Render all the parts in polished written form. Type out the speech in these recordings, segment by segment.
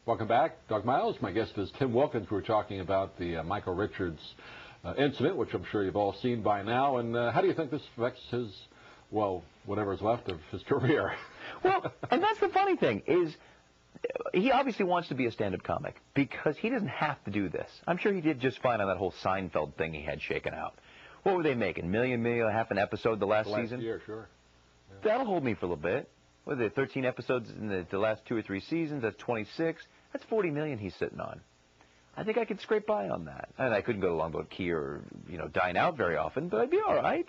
Welcome back. Doug Miles. My guest is Tim Wilkins. We're talking about the Michael Richards incident, which I'm sure you've all seen by now. And how do you think this affects his, well, whatever's left of his career? Well, and that's the funny thing, is he obviously wants to be a stand-up comic because he doesn't have to do this. I'm sure he did just fine on that whole Seinfeld thing he had shaken out. What were they making? $1 million, half an episode the last season? Last year, sure. Yeah. That'll hold me for a little bit. What are they, 13 episodes in the last 2 or 3 seasons? That's 26. That's $40 million he's sitting on. I think I could scrape by on that. And I couldn't go to Longboat Key or, dine out very often, but I'd be all right.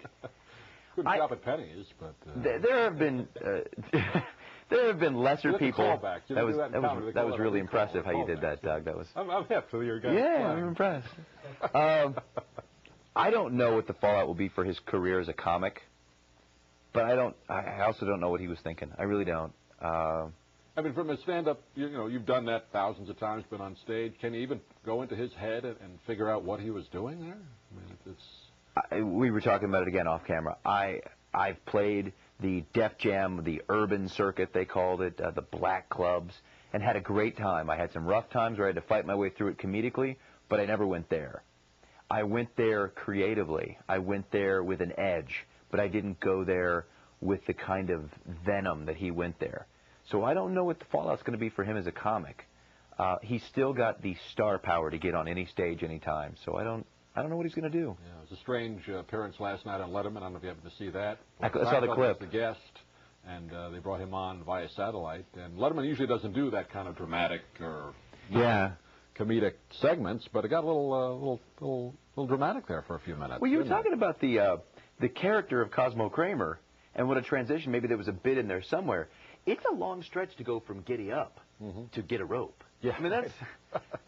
Couldn't shop at Penny's, but... There have been... There have been lesser people. That was really impressive how you did that, Doug. That was. I'm hip to your guy. Yeah, I'm impressed. I don't know what the fallout will be for his career as a comic, but I also don't know what he was thinking. I really don't. I mean, from a stand-up, you've done that thousands of times, been on stage. Can you even go into his head and figure out what he was doing there? I mean, we were talking about it again off camera. I've played the Def Jam, the urban circuit, they called it, the black clubs, and had a great time. I had some rough times where I had to fight my way through it comedically, but I never went there. I went there creatively. I went there with an edge, but I didn't go there with the kind of venom that he went there. So I don't know what the fallout's going to be for him as a comic. He's still got the star power to get on any stage anytime, so I don't know what he's going to do. Yeah, it was a strange appearance last night on Letterman. I don't know if you happened to see that. I saw the clip. Was the guest, and they brought him on via satellite. And Letterman usually doesn't do that kind of dramatic or comedic segments, but it got a little dramatic there for a few minutes. Well, you were talking about the character of Cosmo Kramer and what a transition. Maybe there was a bit in there somewhere. It's a long stretch to go from giddy up to get a rope. Yeah, I mean,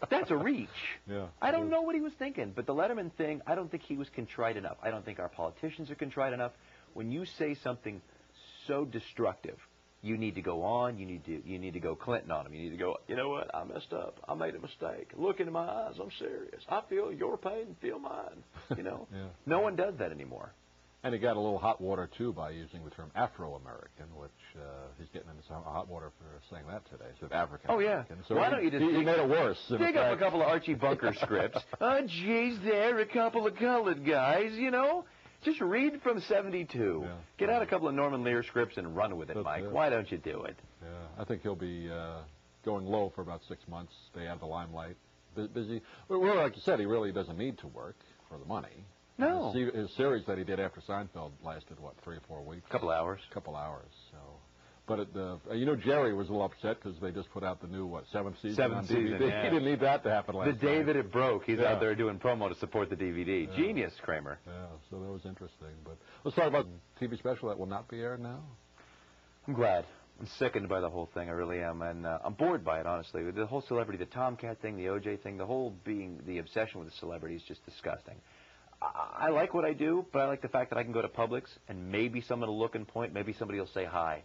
that's a reach. Yeah, I don't know what he was thinking, but the Letterman thing, I don't think he was contrite enough. I don't think our politicians are contrite enough. When you say something so destructive, you need to go on. You need to go Clinton on him. You need to go, you know what? I messed up. I made a mistake. Look into my eyes. I'm serious. I feel your pain. Feel mine. Yeah. No one does that anymore. And he got a little hot water, too, by using the term Afro-American, which he's getting into some hot water for saying that today, instead of African-American. Oh, yeah. So why don't you just he made it worse. Dig up a couple of Archie Bunker scripts. Oh, geez, there, a couple of colored guys, Just read from 72. Yeah. Get out a couple of Norman Lear scripts and run with it, Mike. Why don't you do it? Yeah, I think he'll be going low for about 6 months, stay out of the limelight. Busy. Well, like you said, he really doesn't need to work for the money. No. His series that he did after Seinfeld lasted, 3 or 4 weeks? Couple hours. Couple hours. So, but Jerry was a little upset because they just put out the new 7th season on DVD. Season, yeah. He didn't need that to happen last night. The day that it broke, he's out there doing promo to support the DVD. Yeah. Genius, Kramer. Yeah. So that was interesting. But let's talk about the TV special that will not be aired now. I'm glad. I'm sickened by the whole thing. I really am, and I'm bored by it, honestly. The whole celebrity, the Tomcat thing, the OJ thing, the obsession with the celebrity is just disgusting. I like what I do, but I like the fact that I can go to Publix and maybe someone will look and point, maybe somebody will say hi.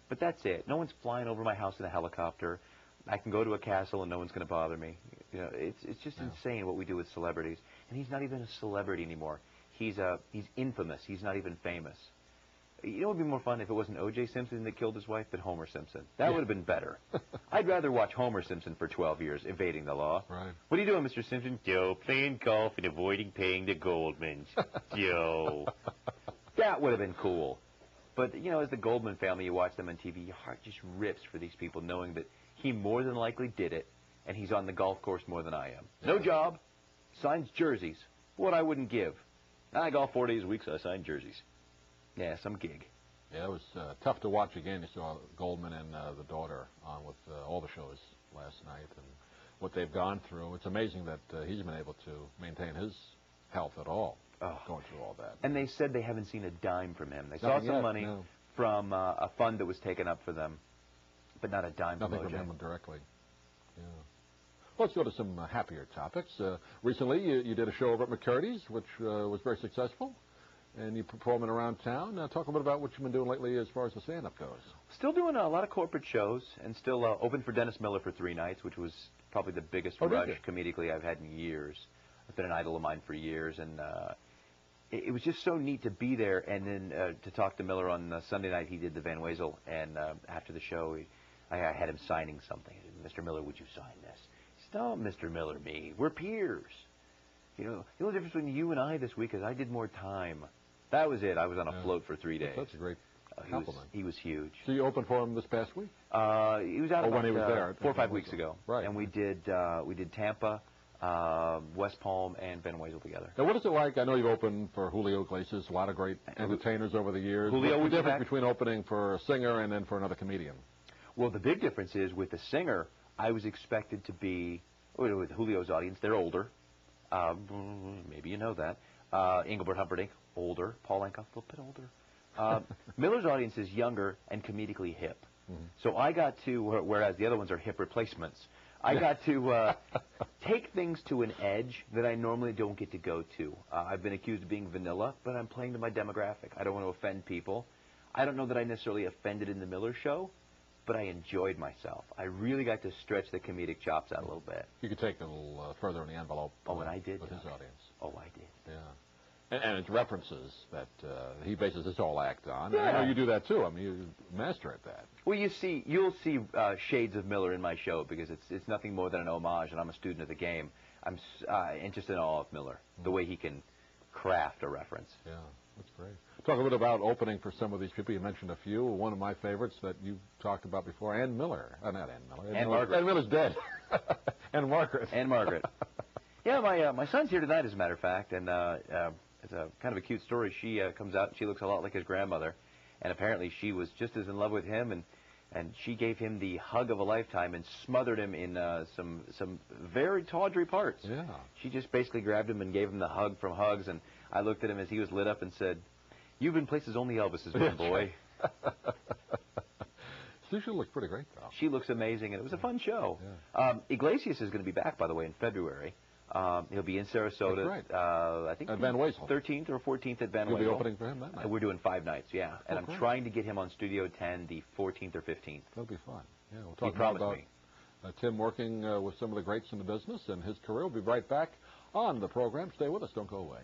But that's it. No one's flying over my house in a helicopter. I can go to a castle and no one's going to bother me. It's just insane what we do with celebrities. And he's not even a celebrity anymore. He's infamous. He's not even famous. It would be more fun if it wasn't O.J. Simpson that killed his wife, but Homer Simpson. That would have been better. I'd rather watch Homer Simpson for 12 years evading the law. Right. What are you doing, Mr. Simpson? Joe, playing golf and avoiding paying the Goldmans. Joe. That would have been cool. But, as the Goldman family, you watch them on TV, your heart just rips for these people knowing that he more than likely did it, and he's on the golf course more than I am. No job. Signs jerseys. What I wouldn't give. I golf 4 days a week, so I sign jerseys. Yeah, some gig. Yeah, it was tough to watch again. You saw Goldman and the daughter on with all the shows last night and what they've gone through. It's amazing that he's been able to maintain his health at all, going through all that. And they said they haven't seen a dime from him. They saw some money from a fund that was taken up for them, but not a dime from Nothing OJ. from him directly. Yeah. Let's go to some happier topics. Recently, you did a show over at McCurdy's, which was very successful. And you're performing around town. Talk a bit about what you've been doing lately as far as the stand-up goes. Still doing a lot of corporate shows, and still open for Dennis Miller for 3 nights, which was probably the biggest rush comedically I've had in years. I've been an idol of mine for years, and it was just so neat to be there. And then to talk to Miller on Sunday night, he did the Van Wezel, and after the show, I had him signing something. I said, Mr. Miller, would you sign this? He said, "No, Mr. Miller, me. We're peers. You know, the only difference between you and I this week is I did more time." That was it. I was on a float for 3 days. That's a great compliment. He was huge. So you opened for him this past week? He was out when he was there 4 or 5 weeks ago. Right. And we did Tampa, West Palm, and Ben Wazell together. Now, what is it like? I know you've opened for Julio Iglesias, a lot of great entertainers over the years. Julio, what's the would you difference back? between opening for a singer and then for another comedian? Well, the big difference is with the singer, I was expected to be, with Julio's audience, they're older. Maybe you know that. Engelbert Humperdinck, older. Paul Anka, a little bit older. Miller's audience is younger and comedically hip. Mm-hmm. So I got to, whereas the other ones are hip replacements, I got to take things to an edge that I normally don't get to go to. I've been accused of being vanilla, but I'm playing to my demographic. I don't want to offend people. I don't know that I necessarily offended in the Miller show, but I enjoyed myself. I really got to stretch the comedic chops out a little bit. You could take a little further in the envelope. And I did. With his audience. Oh, I did. Yeah. And it's references that he bases his whole act on. Yeah. I know you do that too. I mean, you master at that. Well, you'll see shades of Miller in my show because it's nothing more than an homage, and I'm a student of the game. I'm just in awe of Miller, the way he can craft a reference. Yeah, that's great. Talk a bit about opening for some of these people. You mentioned a few. One of my favorites that you talked about before, Ann Miller. Not Ann Miller. Ann Margaret. Ann Miller's dead. And Margaret. And Margaret. Yeah, my son's here tonight, as a matter of fact, and it's a kind of a cute story. She comes out and she looks a lot like his grandmother, and apparently she was just as in love with him, and she gave him the hug of a lifetime and smothered him in some very tawdry parts. Yeah. She just basically grabbed him and gave him the hug from Hugs, and I looked at him as he was lit up and said, "You've been places only Elvis has been, boy." She looks pretty great, though. She looks amazing, and it was a fun show. Yeah. Iglesias is going to be back, by the way, in February. He'll be in Sarasota. That's right. I think At Van Wezel. 13th or 14th at Van Wezel. You'll be opening for him that night. We're doing 5 nights, yeah. And I'm great. trying to get him on Studio 10 the 14th or 15th. That'll be fun. Yeah, we'll He talk more promised about me. Tim working with some of the greats in the business and his career. We'll be right back on the program. Stay with us. Don't go away.